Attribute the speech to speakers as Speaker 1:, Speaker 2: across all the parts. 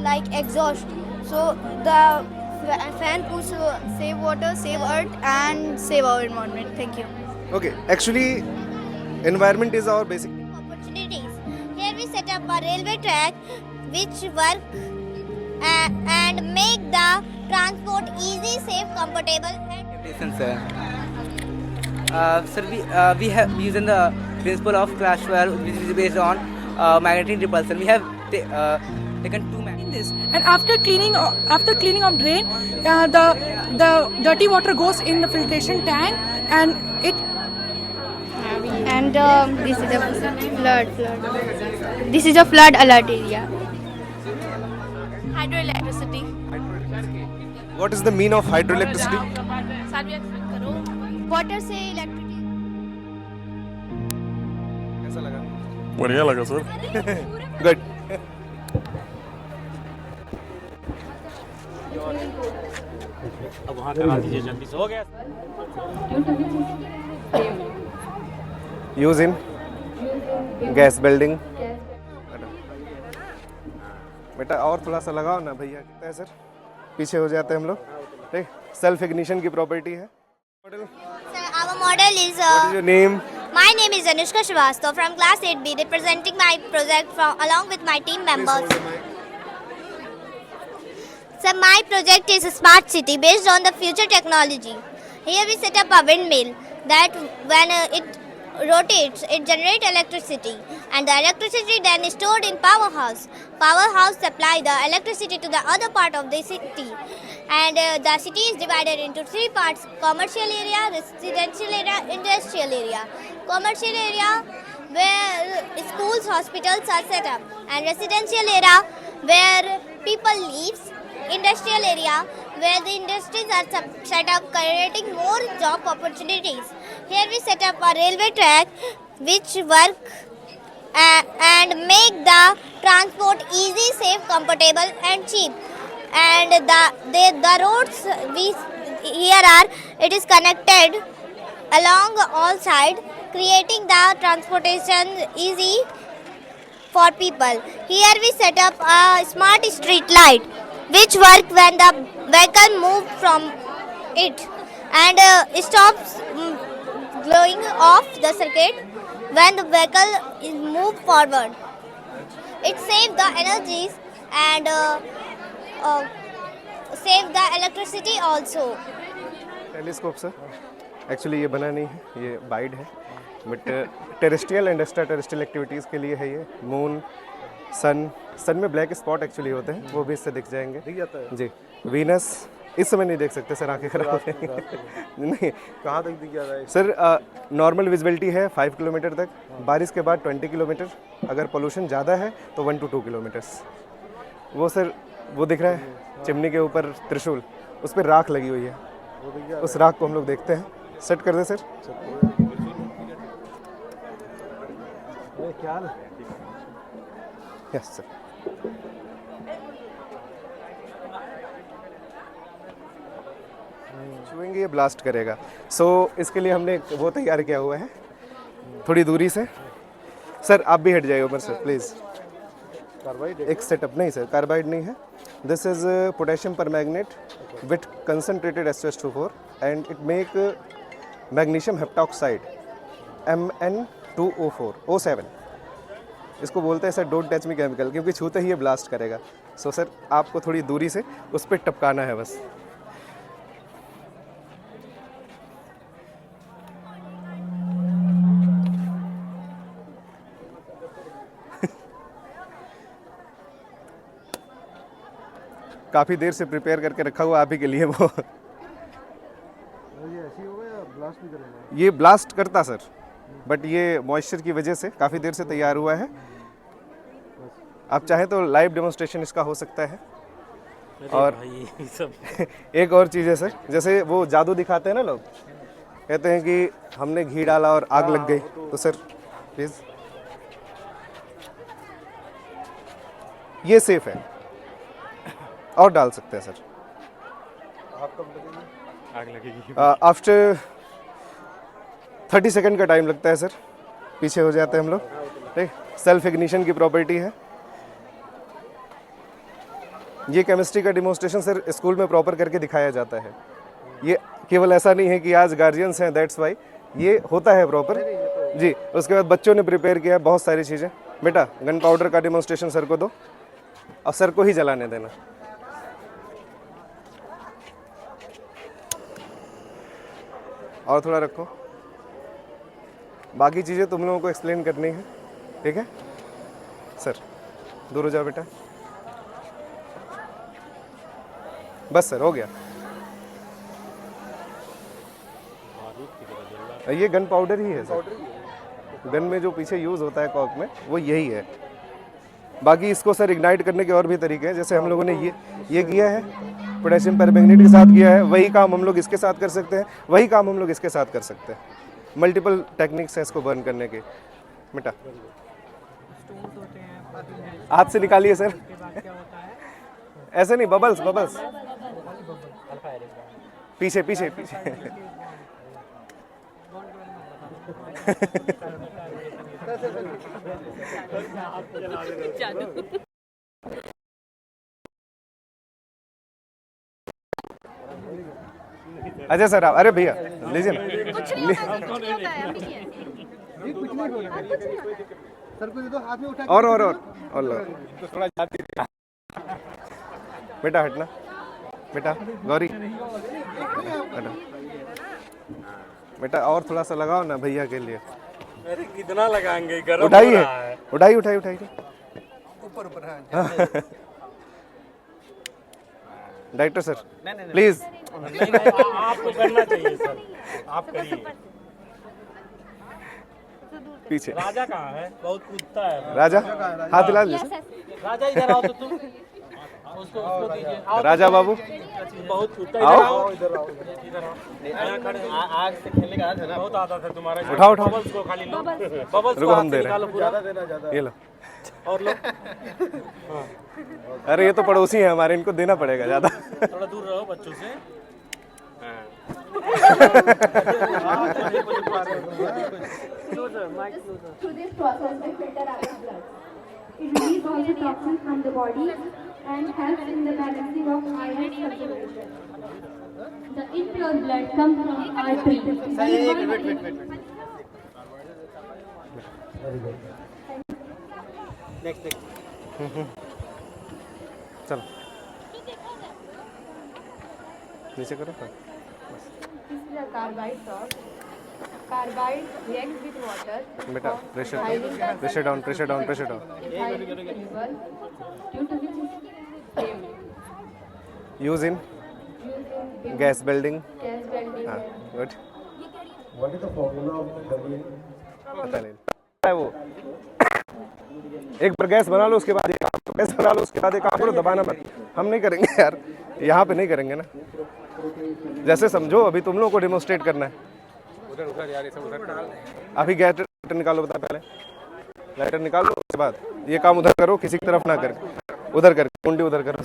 Speaker 1: like exhaust. So the fan push save water, save earth, and save our environment. Thank you.
Speaker 2: Okay, actually, environment is our basic.
Speaker 3: Opportunities. Here we set up a railway track which work and make the transport easy, safe, comfortable and
Speaker 4: Listen, sir. Sir, we have using the principle of clash where which is based on magnetic repulsion. We have taken two
Speaker 5: this, and after cleaning of drain, the dirty water goes in the filtration tank, and it
Speaker 1: And this is a flood. This is a flood alert area. Hydroelectricity.
Speaker 2: What is the mean of hydroelectricity?
Speaker 1: Water से electricity.
Speaker 2: कैसा लगा?
Speaker 6: बढ़िया लगा sir.
Speaker 2: Good.
Speaker 7: अब वहाँ करा दीजिए जल्दी से. हो गया.
Speaker 2: Use in gas building. बेटा और थोड़ा सा लगाओ ना भैया. कितना है सर? पीछे हो जाते हैं हम लोग. ठीक. सेल्फ इग्निशन की प्रॉपर्टी है.
Speaker 3: Sir, our model is
Speaker 2: What is your name?
Speaker 3: my name is Anushka Shrivastava from class 8B, representing my project along with my team members. So my project is a smart city based on the future technology. Here we set up a windmill that when it rotates, it generates electricity, and the electricity then is stored in powerhouse. Powerhouse supply the electricity to the other part of the city, and the city is divided into three parts: commercial area, residential area, industrial area. Commercial area where schools, hospitals are set up, and residential area where people live. Industrial area where the industries are set up, creating more job opportunities. Here we set up a railway track which work and make the transport easy, safe, comfortable and cheap. And the roads we here are, it is connected along all sides, creating the transportation easy for people. Here we set up a smart street light which work when the vehicle move from it and stops glowing off the circuit when the vehicle is moved forward. It saves the energies and save the electricity also.
Speaker 2: Telescope sir. Actually ये बना नहीं है, ये wide है, but terrestrial and extra terrestrial activities के लिए है ये. मून, सन में ब्लैक स्पॉट एक्चुअली होते हैं, वो भी इससे दिख जाएंगे. दिख जाता है जी. वीनस इस समय नहीं देख सकते सर, आंखें खराब हो जाएंगी. नहीं, कहाँ तक दिख जाता है सर? नॉर्मल विजिबिलिटी है 5 किलोमीटर तक. बारिश के बाद 20 किलोमीटर. अगर पोल्यूशन ज़्यादा है तो 1 to 2 किलोमीटर्स. वो सर वो दिख रहा है चिमनी के ऊपर त्रिशूल, उस पर राख लगी हुई है. उस राख को हम लोग देखते हैं. सेट कर दे सर. Yes sir. छुएंगे ये ब्लास्ट करेगा. सो इसके लिए हमने वो तैयार किया हुआ है थोड़ी दूरी से. सर आप भी हट जाइए ऊपर सर प्लीज़. कार्बाइड एक सेटअप नहीं सर, कार्बाइड नहीं है. This is potassium permanganate with concentrated SO2 and it make magnesium heptoxide MN2O4 O7. इसको बोलते हैं sir don't touch me chemical, क्योंकि छूते ही ये ब्लास्ट करेगा. सो सर आपको थोड़ी दूरी से उस पर टपकाना है बस. काफ़ी देर से प्रिपेयर करके रखा हुआ आप ही के लिए वो. ये ऐसे ही होगा या ब्लास्ट भी करेगा? ये ब्लास्ट करता सर, बट ये मॉइस्चर की वजह से काफ़ी देर से तैयार हुआ है. आप चाहें तो लाइव डेमोन्स्ट्रेशन इसका हो सकता है. और एक और चीज़ है सर, जैसे वो जादू दिखाते हैं ना लोग, कहते हैं कि हमने घी डाला और आग लग गई. तो सर प्लीज़ ये सेफ है, और डाल सकते हैं सर.
Speaker 6: आग लगेगी.
Speaker 2: आफ्टर 30 सेकंड का टाइम लगता है सर. पीछे हो जाते हैं हम लोग. ठीक. सेल्फ इग्निशन की प्रॉपर्टी है. ये केमिस्ट्री का डिमोन्स्ट्रेशन सर स्कूल में प्रॉपर करके दिखाया जाता है। ये केवल ऐसा नहीं है कि आज गार्जियंस हैं दैट्स वाई, ये होता है प्रॉपर जी। उसके बाद बच्चों ने प्रिपेयर किया बहुत सारी चीज़ें। बेटा गन पाउडर का डिमोन्स्ट्रेशन सर को दो और सर को ही जलाने देना। और थोड़ा रखो, बाकी चीज़ें तुम लोगों को एक्सप्लेन करनी है, ठीक है सर। दूर हो जाओ बेटा, बस सर हो गया। ये गन पाउडर ही है सर, गन में जो पीछे यूज़ होता है कॉक में वो यही है। बाकी इसको सर इग्नाइट करने के और भी तरीके हैं, जैसे हम लोगों ने ये किया है पोटेशियम परमैंगनेट के साथ किया है, वही काम हम लोग इसके साथ कर सकते हैं, वही काम हम लोग इसके साथ कर सकते हैं। मल्टीपल टेक्निक्स हैं इसको बर्न करने के। बेटा हाथ से निकालिए सर, ऐसे नहीं, बबल्स बबल्स, पीछे पीछे पीछे। अच्छा सर आप, अरे भैया लीजिए ना। और थोड़ा बेटा हटना, बेटा गौरी हटो बेटा, और थोड़ा सा लगाओ ना भैया के लिए।
Speaker 7: अरे कितना लगाएंगे, गरम
Speaker 2: उठाइए
Speaker 7: हो रहा है।
Speaker 2: उठाइए उठाइए उठाइए ऊपर ऊपर। Director sir please.
Speaker 7: आपको करना चाहिए सर, आप करिए।
Speaker 2: पीछे
Speaker 7: राजा कहाँ है? बहुत कूदता है
Speaker 2: राजा, हाथ हिला लीजिए।
Speaker 7: राजा इधर आओ तो तुम उसको दीजिए। आओ
Speaker 2: राजा बाबू
Speaker 7: बहुत कूदता है,
Speaker 2: आओ।
Speaker 7: इधर आओ इधर आओ। आग से खेलने का आदत है ना, बहुत आदत है तुम्हारा।
Speaker 2: उठाओ उठाओ,
Speaker 7: बबल्स को खाली लो, बबल्स
Speaker 2: रुको
Speaker 7: को
Speaker 2: हम दे रहे हैं, ये लो।
Speaker 7: और लो,
Speaker 2: अरे ये तो पड़ोसी हैं हमारे, इनको देना पड़ेगा ज़्यादा।
Speaker 7: थोड़ा दूर रहो बच्चों से।
Speaker 8: Through this process, we filter out the blood. It releases all the toxins from the body and helps in the balancing of iron circulation. The impure blood comes from artery.
Speaker 2: चलो नीचे करो।
Speaker 8: This is a carbide salt. Carbide reacts with water.
Speaker 2: बेटा pressure down, pressure down, pressure down.
Speaker 8: Due to which is saved.
Speaker 2: Use in gas building.
Speaker 8: Gas welding.
Speaker 2: हाँ good.
Speaker 9: What is the formula of Darwin?
Speaker 2: पता नहीं है वो। एक बार gas बना लो, उसके बाद गैस बना लो, उसके बाद एक काम करो, दबाना मत। हम नहीं करेंगे यार, यहाँ पे नहीं करेंगे ना, जैसे समझो अभी तुम लोगों को डेमोन्स्ट्रेट करना है। अभी लाइटर निकालो, बता पहले लाइटर निकालो, उसके बाद ये काम उधर करो, किसी की तरफ ना कर, उधर कर, कुंडी उधर करो।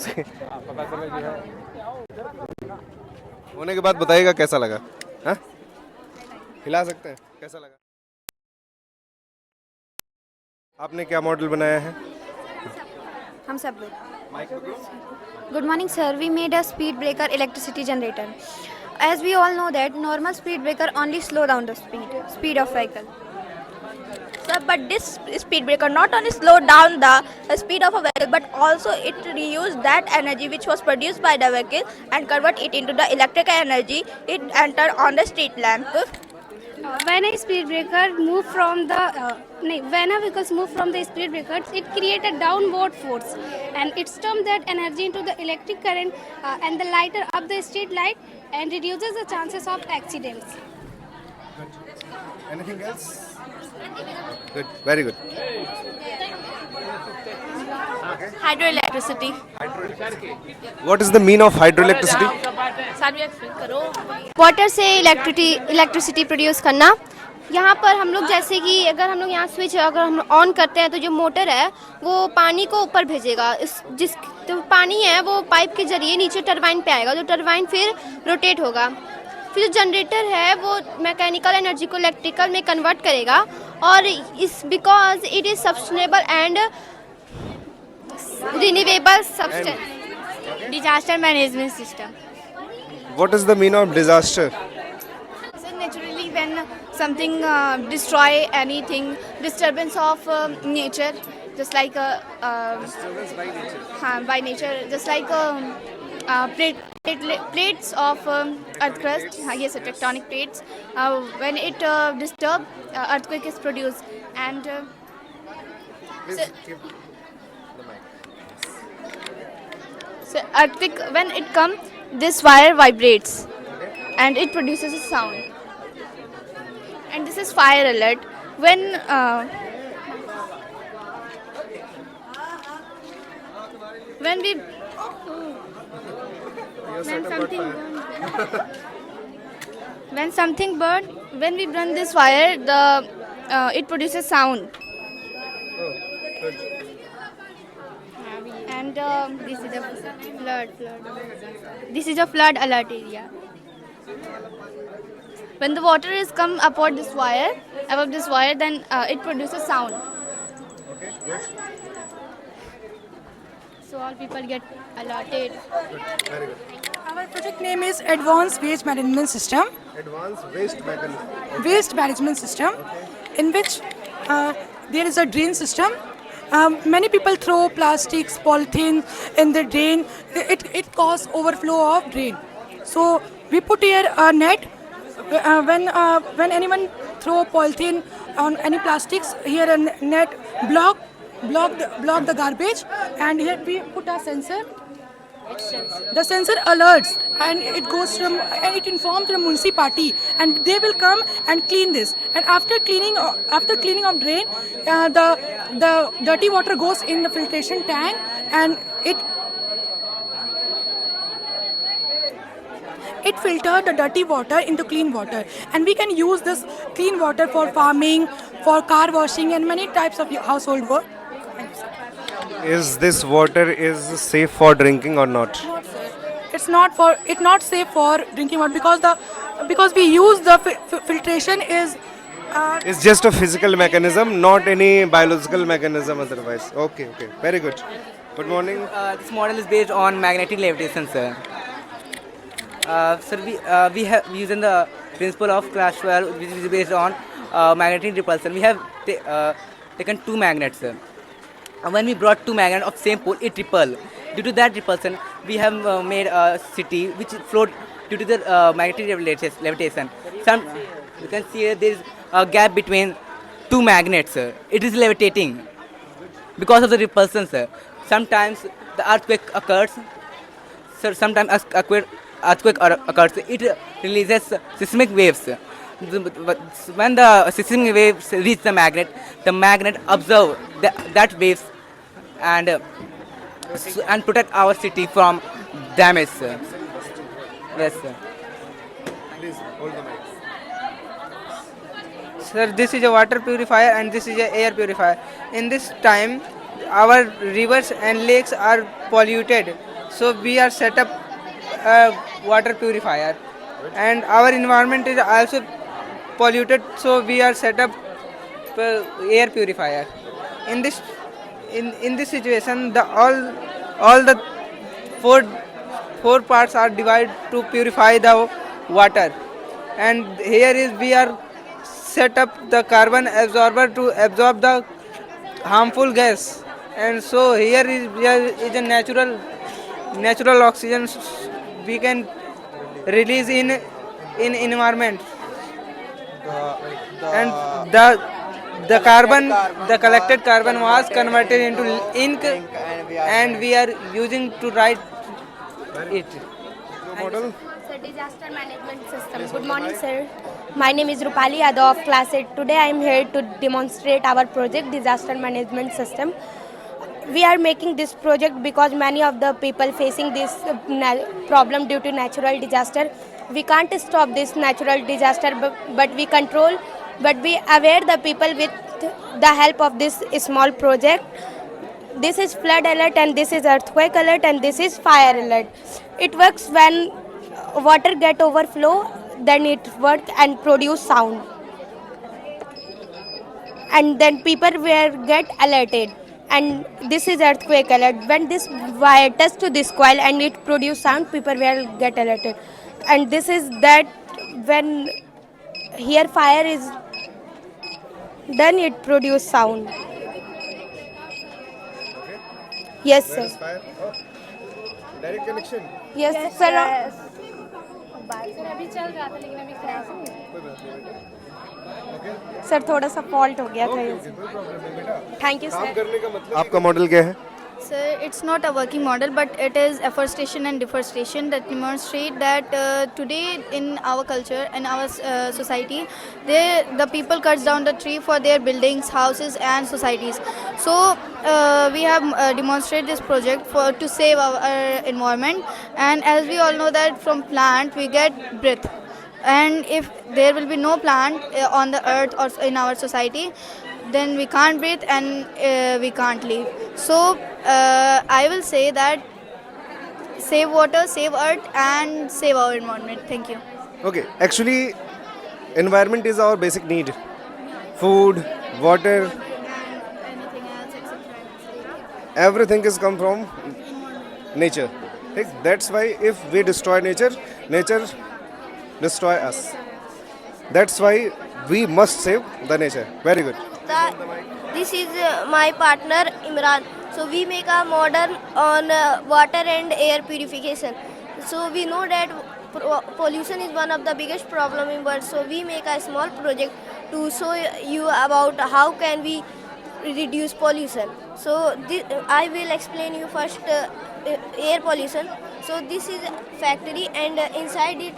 Speaker 2: होने के बाद बताइएगा कैसा लगा। हाँ हिला सकते हैं, कैसा लगा? आपने क्या मॉडल बनाया है?
Speaker 1: हम सब लोग। Good morning sir, we made a speed breaker electricity generator. As we all know that normal speed breaker only slow down the speed of vehicle.
Speaker 3: Sir, but this speed breaker not only slow down the speed of a vehicle, but also it reuse that energy which was produced by the vehicle and convert it into the electrical energy. It enter on the street lamp.
Speaker 8: When a speed breaker move from the when a vehicles move from the speed breakers, it creates a downward force and it turns that energy into the electric current and the lighter up the street light and reduces the chances of accidents.
Speaker 2: Anything else? Good, very good.
Speaker 3: Hydroelectricity.
Speaker 2: What is the mean of hydroelectricity?
Speaker 1: Water से electricity produce करना। यहाँ पर हम लोग जैसे कि अगर हम लोग यहाँ स्विच अगर हम ऑन करते हैं तो जो मोटर है वो पानी को ऊपर भेजेगा, जिस तो पानी है वो पाइप के जरिए नीचे टरबाइन पे आएगा, जो टरबाइन फिर रोटेट होगा, फिर जो जनरेटर है वो मैकेनिकल एनर्जी को इलेक्ट्रिकल में कन्वर्ट करेगा और इस because it is sustainable and renewable substance
Speaker 3: Disaster management system.
Speaker 2: What is the meaning of disaster?
Speaker 8: So naturally, when something destroy anything, disturbance of nature, just like
Speaker 2: Disturbance by nature.
Speaker 8: by nature, just like plates of earth crust, yes, tectonic plates. When it disturb, earthquake is produced, and
Speaker 2: Please
Speaker 8: So-
Speaker 2: keep the mic.
Speaker 8: so earthquake when it comes, this wire vibrates, and it produces a sound. And this is fire alert. When we
Speaker 2: Your
Speaker 8: when
Speaker 2: setup got
Speaker 8: something
Speaker 2: fire.
Speaker 8: when something burn, when we burn this wire, the it produces sound.
Speaker 2: Oh, good.
Speaker 8: And this is a flood. This is a flood alert area. When the water is come above this wire, then it produces sound.
Speaker 2: Okay, good.
Speaker 8: So all people get alerted.
Speaker 2: Good. Very good.
Speaker 5: Our project name is Advanced Waste Management System.
Speaker 2: Advanced waste mechanism.
Speaker 5: Waste management system, in which there is a drain system. Many people throw plastics, polythene in the drain. It causes overflow of drain. So we put here a net. When anyone throw polythene on any plastics, here a net block the garbage, and here we put a sensor. The sensor alerts, and it goes from and it informs the municipality, and they will come and clean this. And after cleaning of drain, the dirty water goes in the filtration tank, and it filters the dirty water into clean water, and we can use this clean water for farming, for car washing, and many types of household work.
Speaker 2: Is this water is safe for drinking or not?
Speaker 5: It's not safe for drinking water because we use the filtration is
Speaker 2: It's just a physical mechanism, not any biological mechanism otherwise. Okay, okay. Very good. Good morning.
Speaker 4: This model is based on magnetic levitation, sir. Sir, we have using the principle of Clashware, which is based on magnetic repulsion. We have taken two magnets, sir. When we brought two magnets of same pole, it repelled. Due to that repulsion, we have made a city which float due to the magnetic levitation. You can see there is a gap between two magnets, sir. It is levitating because of the repulsion, sir. Sometimes the earthquake occurs. Sir, sometimes earthquake occurs. It releases seismic waves. When the seismic waves reach the magnet observe that waves and protect our city from damage, sir. Yes, sir.
Speaker 2: Please hold the mic.
Speaker 10: Sir, this is a water purifier and this is a air purifier. In this time, our rivers and lakes are polluted, so we are set up a water purifier. And our environment is also polluted, so we are set up air purifier. In this situation, all the four parts are divided to purify the water. And here is we are set up the carbon absorber to absorb the harmful gas. And so here is a natural oxygen we can release in environment. And the collected carbon was converted into ink, and we are using to write it.
Speaker 2: Model.
Speaker 1: Sir, disaster management system. Good morning, sir. My name is Rupali Yadav of Class 8. Today I am here to demonstrate our project, disaster management system. We are making this project because many of the people facing this problem due to natural disaster. We can't stop this natural disaster, but we control, but we aware the people with the help of this small project. This is flood alert, and this is earthquake alert, and this is fire alert. It works when water get overflow, then it works and produce sound. And then people will get alerted. and this is earthquake alert. When this wire touch to this coil and it produce sound, people will get alerted. And this is that when here fire is done, it produce sound. Yes, sir.
Speaker 2: Fire. Oh. Direct connection.
Speaker 1: Yes, sir.
Speaker 8: अभी चल रहा था लेकिन अभी crash हो गया।
Speaker 1: Sir थोड़ा सा फॉल्ट हो गया था। थैंक यू
Speaker 2: काम
Speaker 1: सर।
Speaker 2: करने का मतलब आपका मॉडल क्या है?
Speaker 11: Sir, it's not a working model, but it is afforestation and deforestation that demonstrate that today in our culture and our society, the people cuts down the tree for their buildings, houses, and societies. So we have demonstrated this project to save our environment. And as we all know that from plant we get breath, and if there will be no plant on the earth or in our society, then we can't breathe and we can't live. So I will say that save water, save earth, and save our environment. Thank you.
Speaker 2: Okay, actually, environment is our basic need. Food, water,
Speaker 11: Anything else except
Speaker 2: everything is come from nature. ठीक? That's why if we destroy nature, nature destroy us. That's why we must save the nature. Very good.
Speaker 3: This is my partner Imran. So we make a model on water and air purification. So we know that pollution is one of the biggest problem in world. So we make a small project to show you about how can we reduce pollution. So I will explain you first air pollution. So this is factory, and inside it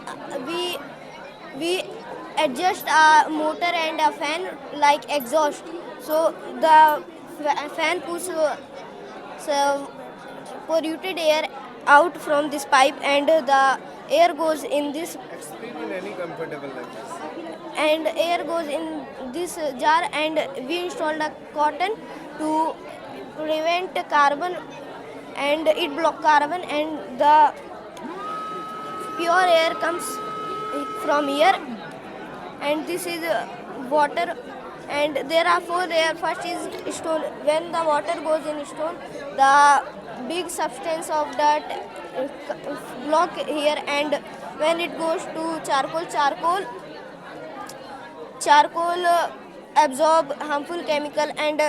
Speaker 3: we adjust a motor and a fan like exhaust. So the fan pushes polluted air out from this pipe, and the air goes in this.
Speaker 2: Explain in any comfortable language.
Speaker 3: And air goes in this jar, and we installed a cotton to prevent carbon, and it block carbon, and the pure air comes from here. And this is water, and there are 4 layers. First is stone. When the water goes in stone, the big substance of that block here, and when it goes to charcoal absorb harmful chemical, and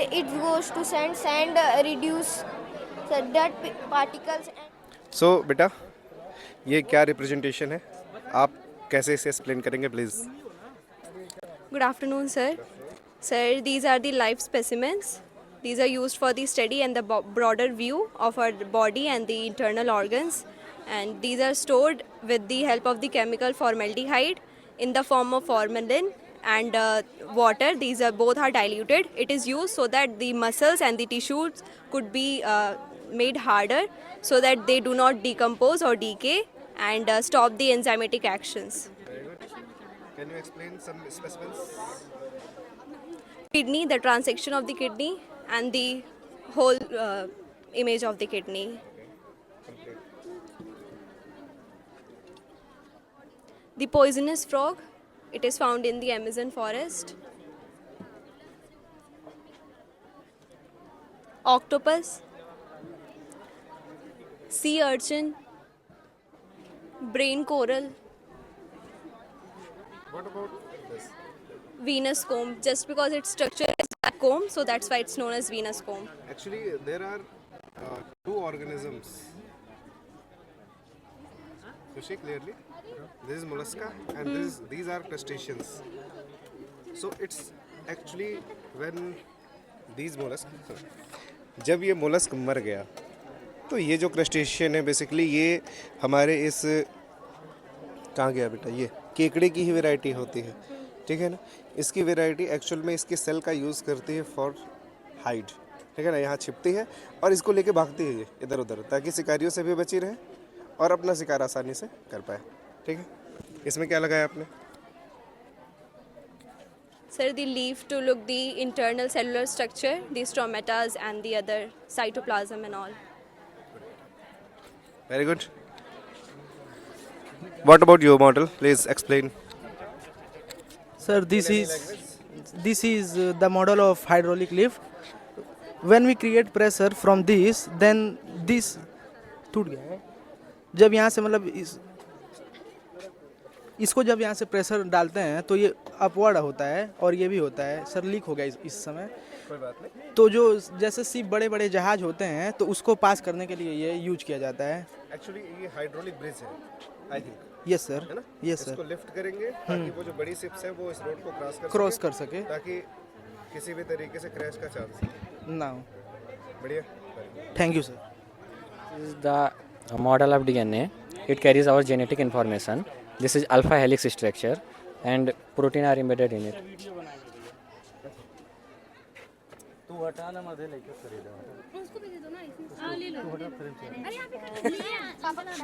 Speaker 3: it goes to sand reduce the dirt particles.
Speaker 2: So बेटा, ये क्या representation है? आप कैसे इसे explain करेंगे please?
Speaker 1: Good afternoon, sir. Sir, these are the live specimens. These are used for the study and the broader view of our body and the internal organs. And these are stored with the help of the chemical formaldehyde in the form of formalin and water. These are both are diluted. It is used so that the muscles and the tissues could be made harder, so that they do not decompose or decay and stop the enzymatic actions.
Speaker 2: Very good. Can you explain some specimens?
Speaker 1: Kidney, the transection of the kidney, and the whole image of the kidney. The poisonous frog, it is found in the Amazon forest. Octopus, sea urchin, brain coral.
Speaker 2: What about this?
Speaker 1: Venus comb, just because its structure is a comb, so that's why it's known as Venus comb.
Speaker 2: Actually, there are 2 organisms. You see clearly? This is mollusca, and these are crustaceans. So it's actually when these mollusks, जब ये mollusc मर गया, तो ये जो crustacean है basically ये हमारे इस कहाँ गया बेटा, ये केकड़े की ही वैरायटी होती है, ठीक है ना? इसकी वैरायटी एक्चुअल में इसके सेल का यूज़ करती है फॉर हाइड, ठीक है ना? यहाँ छिपती है और इसको लेके भागती है ये इधर उधर, ताकि शिकारियों से भी बची रहे और अपना शिकार आसानी से कर पाए, ठीक है? इसमें क्या लगाया आपने?
Speaker 1: Sir, the leaf to look the internal cellular structure, the stomatas and the other cytoplasm and all.
Speaker 2: Very good. What about your model? Please explain.
Speaker 10: Sir, this is the model of hydraulic lift. when we create pressure from this, then this टूट गया है। जब यहाँ से मतलब इसको जब यहाँ से प्रेशर डालते हैं तो ये अपवर्ड होता है और ये भी होता है। सर लीक हो गया इस समय।
Speaker 2: कोई बात नहीं।
Speaker 10: तो जो जैसे सिर्फ बड़े बड़े जहाज होते हैं तो उसको पास करने के लिए ये यूज किया जाता है।
Speaker 2: एक्चुअली ये हाइड्रोलिक ब्रिज है आई थिंक।
Speaker 10: यस सर,
Speaker 2: है ना?
Speaker 10: Yes sir.
Speaker 2: इसको लिफ्ट करेंगे ताकि वो जो बड़ी शिप्स है वो इस रोड को
Speaker 10: क्रॉस कर सके
Speaker 2: ताकि किसी भी तरीके से क्रैश का चांस
Speaker 10: ना हो।
Speaker 2: बढ़िया,
Speaker 10: thank you sir.
Speaker 12: This is the model of DNA. It carries our genetic information. This is alpha helix structure and protein are embedded in it.
Speaker 7: तू हटाना मत लेके खरीदा
Speaker 8: उसको भी दे दो ना इसमें। ले लो। अरे यहाँ पे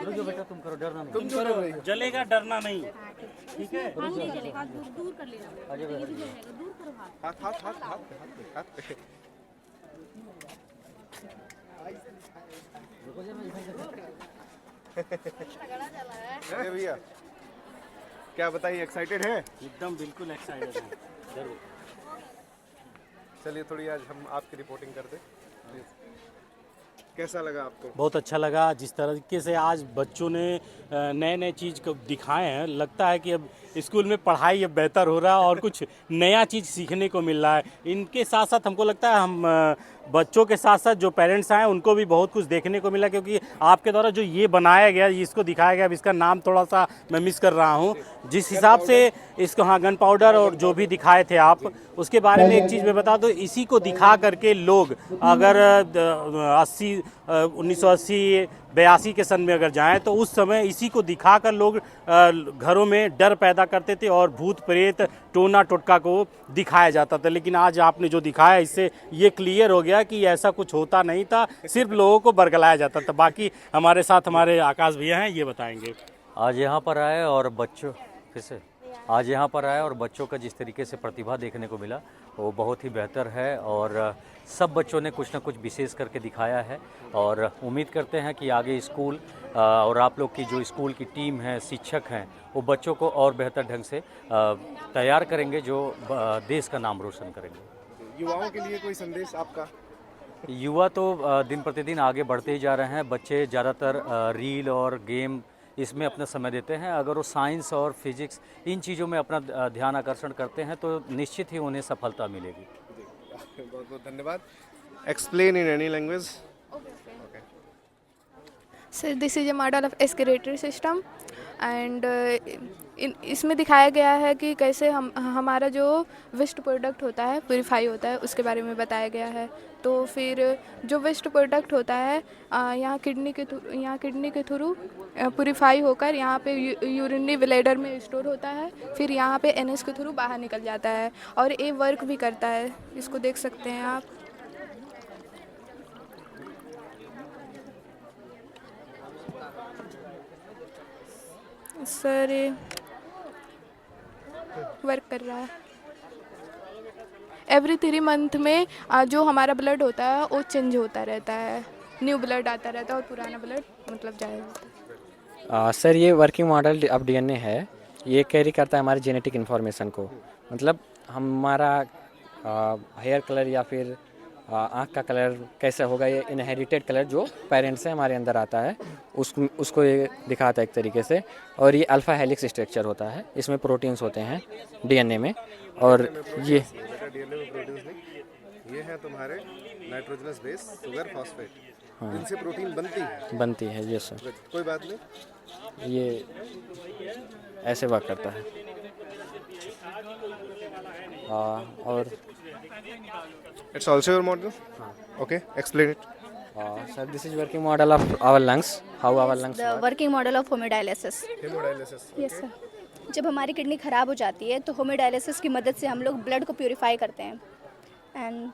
Speaker 7: रुको बेटा, तुम करो, डरना नहीं। तुम करो, जलेगा, डरना नहीं, ठीक है?
Speaker 8: नहीं जलेगा, हाथ दूर कर लेना। ये भी जलेगा, दूर करो हाथ।
Speaker 2: हाथ अरे भैया क्या बताइए, एक्साइटेड है?
Speaker 7: एकदम बिल्कुल एक्साइटेड है, जरूर।
Speaker 2: चलिए थोड़ी आज हम आपकी रिपोर्टिंग करते हैं। कैसा लगा आपको?
Speaker 7: बहुत अच्छा लगा जिस तरीके से आज बच्चों ने नए नए चीज़ को दिखाए हैं। लगता है कि अब स्कूल में पढ़ाई अब बेहतर हो रहा है और कुछ नया चीज़ सीखने को मिल रहा है। इनके साथ साथ हमको लगता है हम बच्चों के साथ साथ जो पेरेंट्स आए उनको भी बहुत कुछ देखने को मिला, क्योंकि आपके द्वारा जो ये बनाया गया, इसको दिखाया गया, अब इसका नाम थोड़ा सा मैं मिस कर रहा हूँ। जिस हिसाब से इसको, हाँ, गन पाउडर और जो भी दिखाए थे आप, उसके बारे में एक चीज़ मैं बता दूँ, इसी को दिखा करके लोग अगर 1980 82 के सन में अगर जाएं तो उस समय इसी को दिखाकर लोग घरों में डर पैदा करते थे और भूत प्रेत टोना टोटका को दिखाया जाता था। लेकिन आज आपने जो दिखाया इससे ये क्लियर हो गया कि ऐसा कुछ होता नहीं था, सिर्फ लोगों को बरगलाया जाता था। बाकी हमारे साथ हमारे आकाश भैया हैं, ये बताएंगे।
Speaker 13: आज यहाँ पर आए और बच्चों का जिस तरीके से प्रतिभा देखने को मिला वो बहुत ही बेहतर है और सब बच्चों ने कुछ ना कुछ विशेष करके दिखाया है और उम्मीद करते हैं कि आगे स्कूल और आप लोग की जो स्कूल की टीम है, शिक्षक हैं, वो बच्चों को और बेहतर ढंग से तैयार करेंगे जो देश का नाम रोशन करेंगे।
Speaker 2: युवाओं के लिए कोई संदेश आपका?
Speaker 13: युवा तो दिन प्रतिदिन आगे बढ़ते ही जा रहे हैं। बच्चे ज़्यादातर रील और गेम इसमें अपना समय देते हैं। अगर वो साइंस और फिजिक्स इन चीज़ों में अपना ध्यान आकर्षण करते हैं तो निश्चित ही उन्हें सफलता मिलेगी।
Speaker 2: बहुत बहुत धन्यवाद। Explain in any language.
Speaker 11: Sir, this is a model of escalator system and इसमें दिखाया गया है कि कैसे हमारा जो वेस्ट प्रोडक्ट होता है प्यूरिफाई होता है, उसके बारे में बताया गया है। तो फिर जो वेस्ट प्रोडक्ट होता है यहाँ किडनी के थ्रू प्यूरिफाई होकर यहाँ पे यूरिनरी ब्लैडर में स्टोर होता है, फिर यहाँ पे एनएस के थ्रू बाहर निकल जाता है और ये वर्क भी करता है। इसको देख सकते हैं आप। सर ये वर्क कर रहा है। एवरी 3 मंथ में जो हमारा ब्लड होता है वो चेंज होता रहता है, न्यू ब्लड आता रहता है और पुराना ब्लड मतलब जाएगा।
Speaker 12: सर ये वर्किंग मॉडल ऑफ डीएनए है। ये कैरी करता है हमारे जेनेटिक इन्फॉर्मेशन को। मतलब हमारा हेयर कलर या फिर आँख का कलर कैसे होगा, ये इनहेरिटेड कलर जो पेरेंट्स से हमारे अंदर आता है उसको ये दिखाता है एक तरीके से। और ये अल्फ़ा हेलिक्स स्ट्रक्चर होता है, इसमें प्रोटीन्स होते हैं डीएनए में। और ये
Speaker 2: डीएनए में प्रोटीन्स नहीं, ये है तुम्हारे नाइट्रोजनस बेस शुगर फॉस्फेट, इनसे प्रोटीन बनती है। ये सर कोई बात नहीं,
Speaker 12: ये ऐसे वर्क करता है। और
Speaker 2: it's also your model. Okay, explain it.
Speaker 12: Sir, this is working model of our lungs, how our lungs
Speaker 11: the working model of hemodialysis.
Speaker 2: Hemodialysis,
Speaker 11: yes sir. जब हमारी किडनी ख़राब हो जाती है तो हेमोडायलिसिस की मदद से हम लोग ब्लड को प्यूरिफाई करते हैं। एंड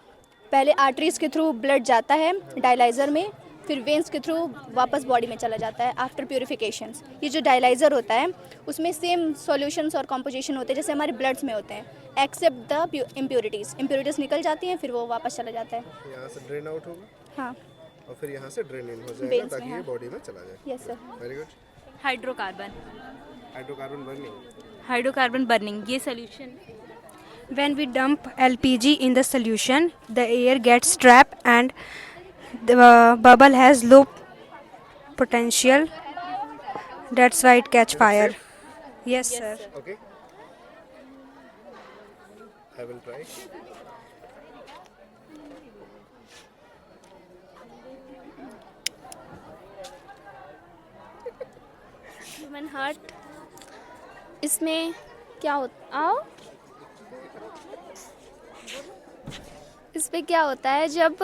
Speaker 11: पहले आर्टरीज के थ्रू ब्लड जाता है डायलाइज़र में, फिर वेंस के थ्रू वापस बॉडी में चला जाता है आफ्टर प्यूरिफिकेशंस। ये जो डायलाइज़र होता है उसमें सेम सॉल्यूशंस और कॉम्पोजिशन होते हैं जैसे हमारे ब्लड्स में होते हैं, एक्सेप्ट द इम्प्योरिटीज़ निकल जाती हैं, फिर वो वापस चला जाता है।
Speaker 2: यहाँ से ड्रेन आउट होगा,
Speaker 11: हाँ,
Speaker 2: और फिर यहाँ से ड्रेन इन हो जाएगा ताकि ये बॉडी में चला जाए।
Speaker 11: Yes sir.
Speaker 2: Very good.
Speaker 14: Hydrocarbon
Speaker 2: hydrocarbon burning,
Speaker 14: hydrocarbon burning ये solution
Speaker 8: When we dump LPG in the solution, the air gets trapped and the bubble has low potential. That's why it catch fire. Yes, sir.
Speaker 2: Okay. I will try.
Speaker 1: Human heart, इसमें क्या होता इसमें क्या होता है, जब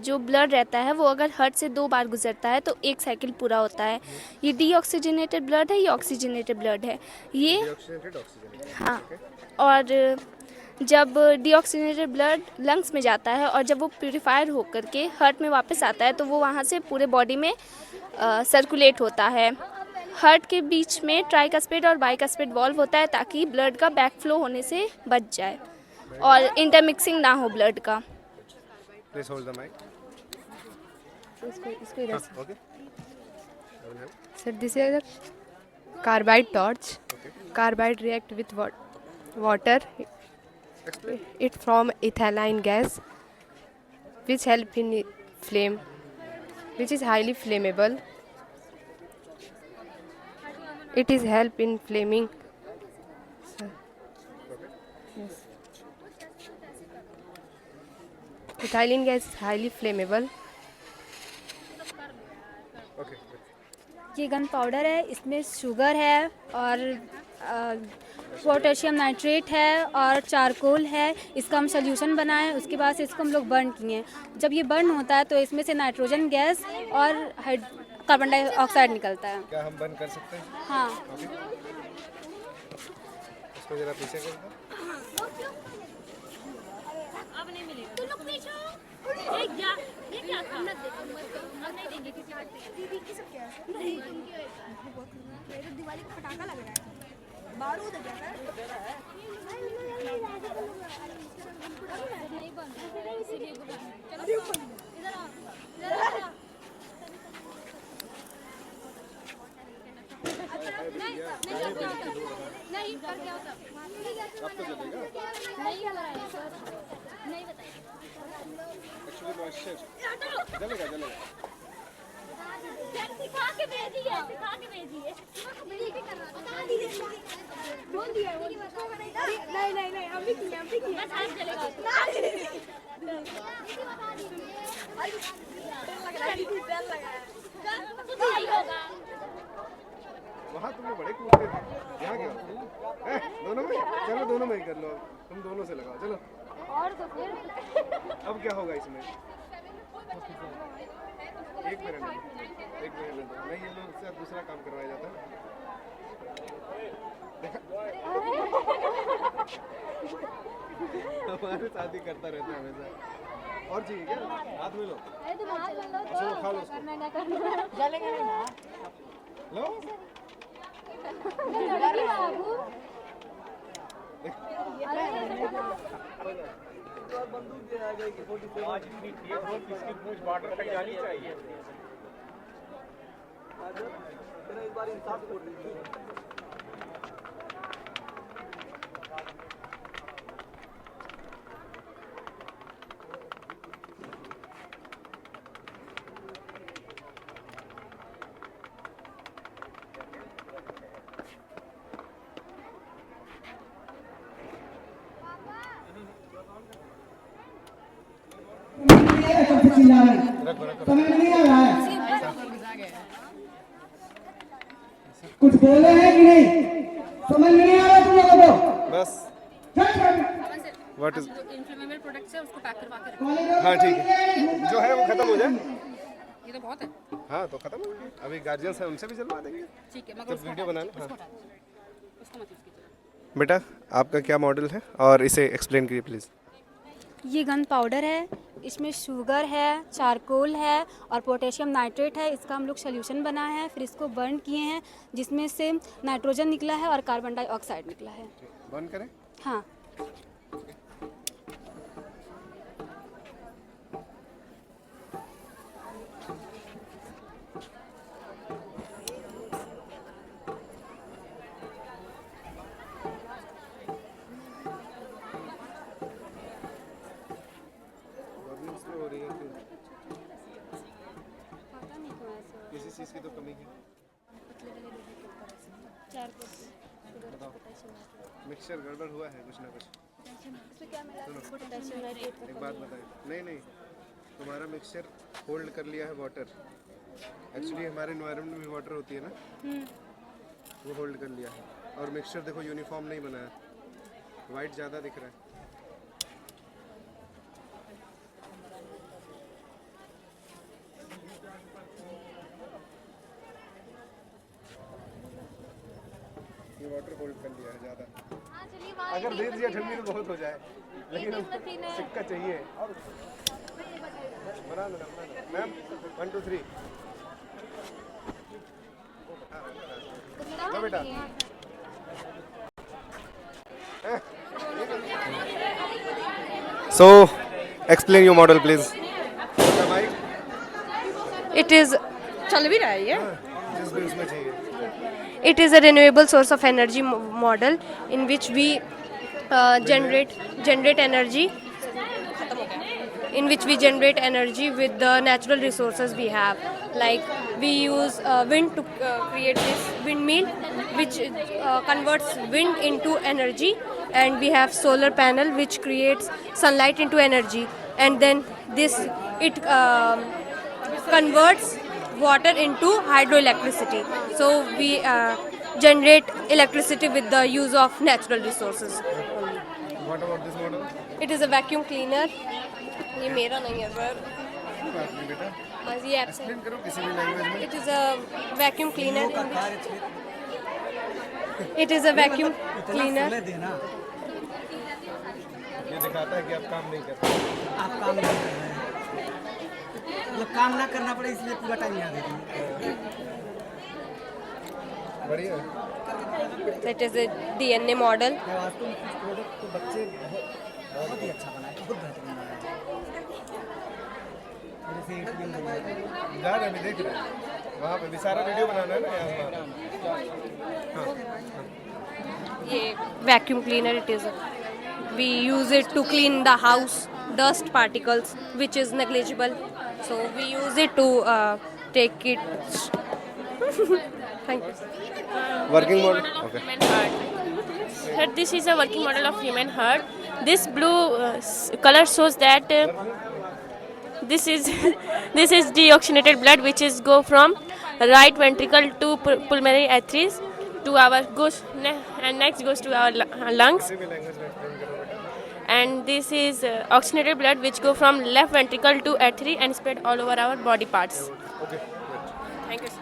Speaker 1: जो blood रहता है वो अगर हार्ट से 2 बार गुजरता है तो 1 साइकिल पूरा होता है। ये डीऑक्सीजनेटेड ब्लड है, ये ऑक्सीजनेटेड ब्लड है ये। हाँ, और जब डीऑक्सीजनेटेड ब्लड लंग्स में जाता है और जब वो प्यूरिफायर होकर के हार्ट में वापस आता है तो वो वहाँ से पूरे बॉडी में सर्कुलेट होता है। हार्ट के बीच में ट्राइकास्पिड और बाइकास्पिड वॉल्व होता है ताकि ब्लड का बैक फ्लो होने से बच जाए और इंटरमिक्सिंग ना हो ब्लड का।
Speaker 2: Please hold the mic.
Speaker 14: इसको इधर से।
Speaker 2: Okay.
Speaker 14: Sir, this is a carbide torch. Carbide react with water. It from ethylene gas, which help in flame, which is highly flammable. It is help in flaming. Sir. Yes. Ethylene gas is highly flammable.
Speaker 2: Okay.
Speaker 8: ये gun powder है, इसमें sugar है और potassium nitrate है और charcoal है। इसका हम सोल्यूशन बनाए, उसके बाद से इसको हम लोग बर्न किए हैं। जब ये बर्न होता है तो इसमें से नाइट्रोजन गैस और कार्बन डाइऑक्साइड निकलता है।
Speaker 2: क्या हम बंद कर सकते हैं?
Speaker 8: हाँ।
Speaker 2: इसको जरा पीछे कर दो।
Speaker 1: दिवाली का पटाखा लग रहा है, बारूद है क्या? नहीं कर क्या होता अब तो चलेगा नहीं लग रहा है सर, नहीं बताइए एक्चुअली मॉइस्चर चलेगा चलेगा सिखा के भेजिए बता दीजिए बोल दिया नहीं नहीं नहीं हम भी किए बस आज चलेगा बता दीजिए डर लगा तो सही होगा।
Speaker 2: वहाँ तुम लोग बड़े कूदते थे, यहाँ क्या दोनों में? चलो दोनों में ही कर लो, तुम दोनों से लगाओ चलो।
Speaker 1: और तो फिर
Speaker 2: अब क्या होगा इसमें? एक मिनट नहीं, ये लोग से दूसरा काम करवाया जाता है। हमारे साथ ही करता रहता है हमेशा। और चाहिए क्या? हाथ में लो, चलो खा लो उसको।
Speaker 1: जलेंगे नहीं ना
Speaker 2: लो
Speaker 6: बॉर्डर तक जानी चाहिए।
Speaker 9: समझ नहीं आ रहा है, कुछ बोले हैं कि नहीं? समझ नहीं आ रहा तुम लोगों को?
Speaker 2: बस व्हाट इज
Speaker 15: इन्फ्लेमेबल प्रोडक्ट्स है, उसको पैक करवा के
Speaker 2: हाँ ठीक है, जो है वो खत्म हो जाए।
Speaker 15: ये तो बहुत है।
Speaker 2: हाँ तो खत्म हो गया, अभी गार्जियंस है उनसे भी चलवा देंगे।
Speaker 15: ठीक है मगर
Speaker 2: जब वीडियो बना लो। हाँ
Speaker 15: उसको मत यूज़ कीजिए।
Speaker 2: बेटा आपका क्या मॉडल है और इसे एक्सप्लेन करिए प्लीज़।
Speaker 8: ये गन पाउडर है, इसमें शुगर है, चारकोल है और पोटेशियम नाइट्रेट है। इसका हम लोग सोल्यूशन बनाए हैं, फिर इसको बर्न किए हैं जिसमें से नाइट्रोजन निकला है और कार्बन डाइऑक्साइड निकला है।
Speaker 2: बर्न करें?
Speaker 8: हाँ।
Speaker 2: किसी चीज़ की तो कमी है। मिक्सचर गड़बड़ हुआ है कुछ ना कुछ। सुनो एक बात बताए, नहीं तुम्हारा मिक्सचर होल्ड कर लिया है वाटर। एक्चुअली हमारे एनवायरनमेंट में भी वाटर होती है ना, वो होल्ड कर लिया है। और मिक्सचर देखो यूनिफॉर्म नहीं बना है, वाइट ज़्यादा दिख रहा है। ये वाटर होल्ड कर लिया है ज़्यादा। अगर दे दिया ठंडी तो बहुत हो जाए, लेकिन सिक्का चाहिए। और बना दो मैम, 1 2 3 लो बेटा। So, explain your model, please.
Speaker 14: It is चल भी रहा है ये.
Speaker 2: जिस भी उसमें चाहिए.
Speaker 14: It is a renewable source of energy model in which we generate energy. In which we generate energy with the natural resources we have. Like we use wind to create this windmill, which converts wind into energy, and we have solar panel which creates sunlight into energy, and then it converts water into hydroelectricity. So we generate electricity with the use of natural resources.
Speaker 2: What about this model?
Speaker 14: It is a vacuum cleaner. ये मेरा नहीं है पर बस ये apps है. It is a vacuum cleaner. It is a vacuum cleaner.
Speaker 2: ये दिखाता है कि आप काम नहीं कर रहे.
Speaker 16: आप काम नहीं कर रहे हैं. मतलब काम ना करना पड़े इसलिए पूरा टाइम याद है.
Speaker 2: बढ़िया.
Speaker 14: That is a DNA model.
Speaker 16: वास्तव में कुछ प्रोडक्ट तो बच्चे बहुत ही अच्छा बनाए, बहुत बेहतरीन बनाए.
Speaker 2: जा रहे हैं, देख रहे हैं वहाँ पे भी सारा वीडियो बनाना है ना यहाँ.
Speaker 14: ये vacuum cleaner. It is. We use it to clean the house, dust particles, which is negligible. So we use it to take it. Thank you.
Speaker 2: Working model. Okay.
Speaker 17: Sir, this is a working model of human heart. This blue color shows that this is deoxygenated blood, which is go from right ventricle to pulmonary arteries to our and next goes to our lungs. And this is oxygenated blood which go from left ventricle to artery and spread all over our body parts.
Speaker 2: Okay.
Speaker 17: Thank you, sir.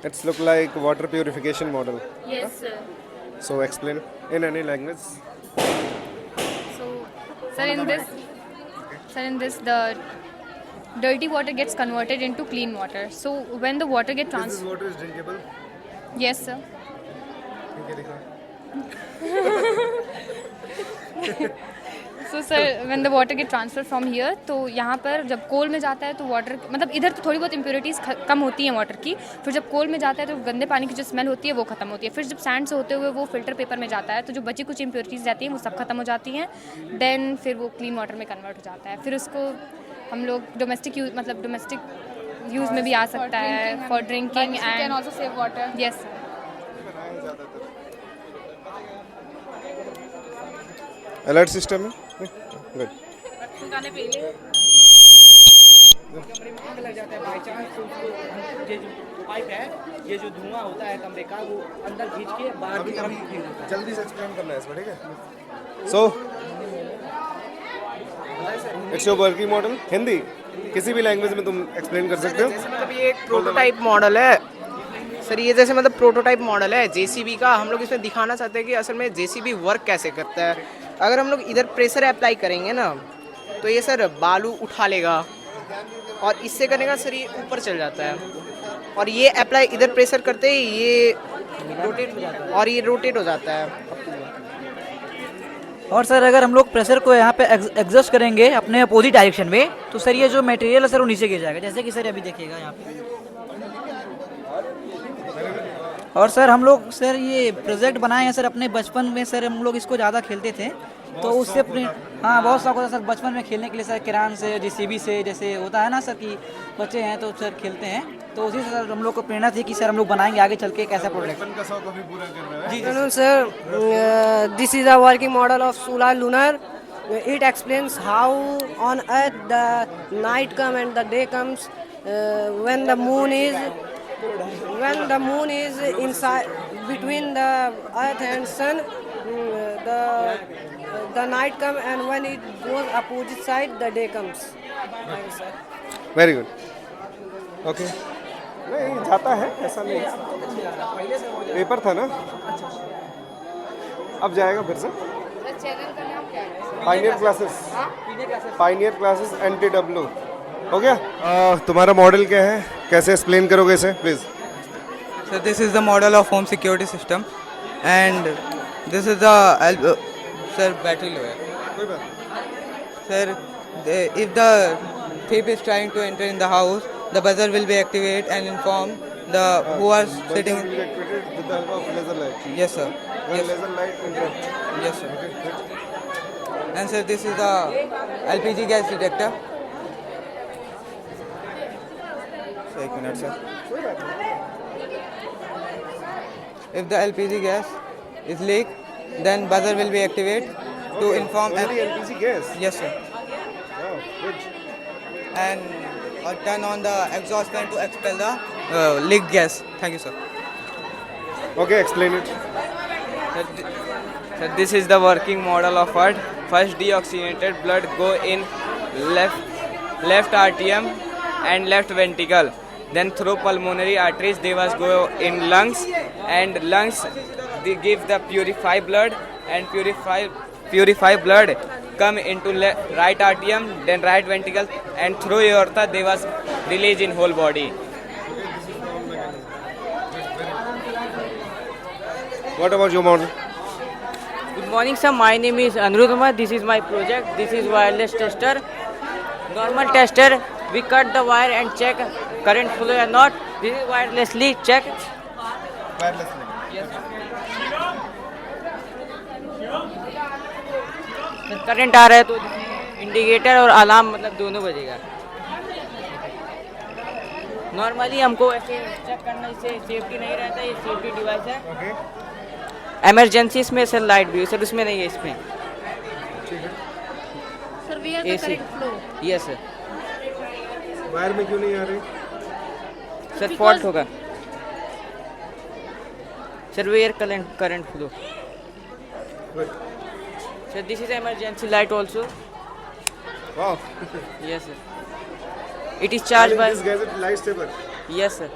Speaker 2: It's look like water purification model.
Speaker 17: Yes, sir.
Speaker 2: So explain in any language.
Speaker 18: So, sir, in this, the dirty water gets converted into clean water. So, when the water gets
Speaker 2: This water is drinkable.
Speaker 18: Yes, sir. So, sir, when the water get transferred from here, तो यहाँ पर जब कोल में जाता है तो water मतलब इधर तो थोड़ी बहुत इम्प्योरिटीज़ कम होती हैं वाटर की. फिर जब कोल में जाता है तो गंदे पानी की जो स्मेल होती है वो ख़त्म होती है. फिर जब सैंड से होते हुए वो फिल्टर पेपर में जाता है तो जो बची कुछ इम्प्योरिटीज़ रहती हैं वो सब खत्म हो जाती हैं. देन फिर वो क्लीन वाटर में कन्वर्ट हो जाता है. फिर उसको हम लोग डोमेस्टिक यूज़ में भी आ सकता है for drinking and also save water. Yes.
Speaker 2: Alert system है. गुड.
Speaker 16: लग जाता है बाई चांस तो उसको ये जो पाइप है, ये जो धुआं होता है कमरे का वो अंदर खींच के बाहर की तरफ
Speaker 2: जल्दी से एक्सप्लेन करना है इसमें, ठीक है. So it's your working model. Hindi किसी भी लैंग्वेज में तुम एक्सप्लेन कर सकते हो.
Speaker 10: मतलब ये एक प्रोटोटाइप मॉडल है सर. ये जैसे मतलब प्रोटोटाइप मॉडल है जेसीबी का. हम लोग इसमें दिखाना चाहते हैं कि असल में जेसीबी वर्क कैसे करता है. अगर हम लोग इधर प्रेशर अप्लाई करेंगे ना तो ये सर बालू उठा लेगा और इससे करने का सर ये ऊपर चल जाता है. और ये अप्लाई इधर प्रेशर करते ही ये रोटेट हो जाता है.
Speaker 16: और सर अगर हम लोग प्रेशर को यहाँ पे एडजस्ट करेंगे अपने अपोजिट डायरेक्शन में तो सर ये जो मटेरियल है सर वो नीचे गिर जाएगा. जैसे कि सर अभी देखिएगा यहाँ पे. और सर हम लोग सर ये प्रोजेक्ट बनाए हैं सर अपने बचपन में. सर हम लोग इसको ज़्यादा खेलते थे तो उससे हाँ बहुत शौक होता है सर बचपन में खेलने के लिए सर किरान से JCB से जैसे होता है ना सर कि बच्चे हैं तो सर खेलते हैं तो उसी से सर हम लोग को प्रेरणा थी कि सर हम लोग बनाएंगे आगे चल के एक ऐसा प्रोडक्ट।
Speaker 19: जी sir, this is a working model of solar lunar. It explains how on Earth the night come and the day comes. When the moon is inside between the Earth and Sun, the night come, and when it goes opposite side, the day comes.
Speaker 2: Very good. Okay, नहीं जाता है ऐसा नहीं, paper था ना, अब जाएगा फिर से। पाइनियर क्लासेस NTW हो गया। तुम्हारा मॉडल क्या है, कैसे एक्सप्लेन करोगे इसे please?
Speaker 10: So this is the model of home security system, and this is the sir battery low hai. Sir, if the thief is trying to enter in the house, the buzzer will be activated and inform the who are sitting.
Speaker 2: Will be activated with the help of laser light.
Speaker 10: Yes sir.
Speaker 2: When
Speaker 10: Yes.
Speaker 2: laser light interrupt.
Speaker 10: Yes sir. And sir, this is the LPG gas detector. So, एक minute sir. If the LPG gas is leak, then buzzer will be activated to inform.
Speaker 2: Only LPG gas?
Speaker 10: Yes sir.
Speaker 2: Wow, good.
Speaker 10: And turn on the exhaust fan to expel the leaked gas. Thank you sir.
Speaker 2: Okay, explain it.
Speaker 20: So this is the working model of what? First deoxygenated blood go in left atrium and left ventricle. Then through pulmonary arteries they was go in lungs, and lungs they give the purified blood, and purified blood come into right atrium, then right ventricle, and through aorta they was released in whole body.
Speaker 2: What about your model?
Speaker 21: Good morning sir, my name is Anirudh Kumar. This is my project. This is wireless tester. Normal tester, we cut the wire and check current flow or not. This is wirelessly check.
Speaker 2: Wirelessly.
Speaker 21: Yes sir. Current आ रहा है तो indicator और alarm मतलब दोनों बजेगा। Normally हमको ऐसे चेक करना, इससे सेफ्टी नहीं रहता, ये सेफ्टी डिवाइस है। इमरजेंसी इसमें सर लाइट भी सर उसमें नहीं है इसमें।
Speaker 15: Sir we are the current flow.
Speaker 21: Yes sir.
Speaker 2: Wire में क्यों नहीं आ रही?
Speaker 21: सर फॉल्ट होगा sir, where current flow. Sir this is emergency light also.
Speaker 2: Wow.
Speaker 21: Yes sir. It is charge by
Speaker 2: this gadget light saver.
Speaker 21: Yes sir.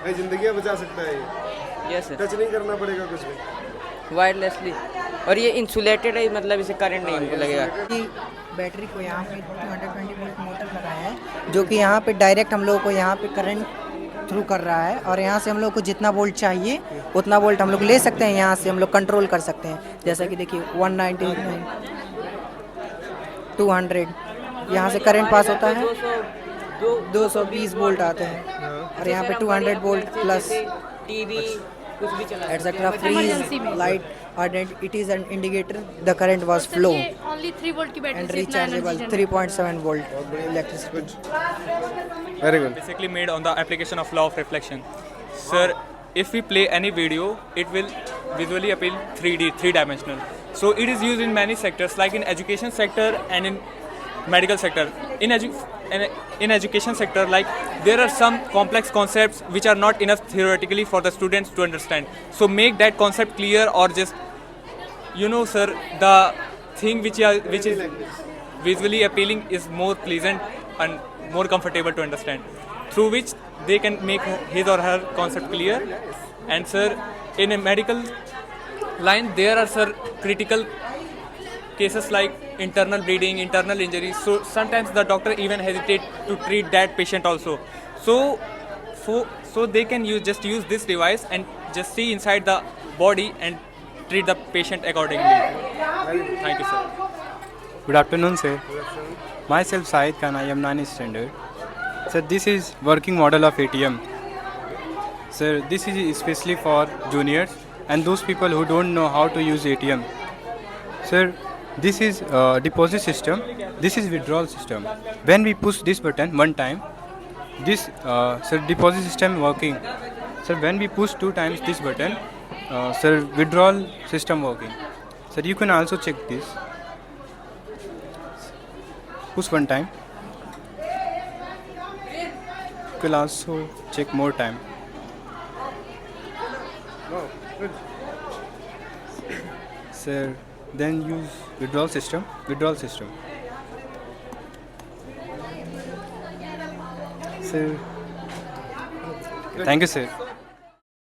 Speaker 2: ये जिंदगियां बचा सकता है ये।
Speaker 21: Yes sir.
Speaker 2: टच नहीं करना पड़ेगा कुछ भी।
Speaker 21: वायरलेसली, और ये इंसुलेटेड है, मतलब इसे करंट नहीं हमको लगेगा।
Speaker 22: बैटरी को यहाँ पे 220 वोल्ट मोटर लगा है, जो कि यहाँ पे डायरेक्ट हम लोग को यहाँ पे करंट थ्रू कर रहा है, और यहाँ से हम लोग को जितना वोल्ट चाहिए उतना वोल्ट हम लोग ले सकते हैं। यहाँ से हम लोग कंट्रोल कर सकते हैं, जैसा कि देखिए 199 200 यहाँ से करंट पास होता है, 220 वोल्ट आते हैं, और यहाँ पे 200 वोल्ट प्लस
Speaker 21: टीवी कुछ भी चला
Speaker 22: एटसेट्रा फ्रीज लाइट, और it is an indicator the current was flow
Speaker 15: only 3 volt की battery
Speaker 22: and rechargeable 3.7 volt electricity.
Speaker 2: Very good.
Speaker 6: Basically made on the application of law of reflection. Sir, if we play any video, it will visually appeal 3D, three-dimensional. So it is used in many sectors, like in education sector and in medical sector. In education sector, like there are some complex concepts which are not enough theoretically for the students to understand. So make that concept clear, or just sir, the thing which is visually appealing is more pleasant and more comfortable to understand, through which they can make his or her concept clear. And sir, in a medical line there are sir critical cases like internal bleeding, internal injuries, so sometimes the doctor even hesitate to treat that patient also. So they can use this device and just see inside the body and treat the patient accordingly. Thank you sir.
Speaker 23: Good afternoon sir. Myself Syed Khan, I am 9th standard. Sir, this is working model of ATM. Sir, this is especially for juniors and those people who don't know how to use ATM. Sir, this is deposit system, this is withdrawal system. When we push this button one time, this sir, deposit system working. Sir, when we push 2 times this button, sir, withdrawal system working. Sir, you can also check this. Push 1 time. You can also check more time. Sir, then use withdrawal system. Sir, thank you, sir.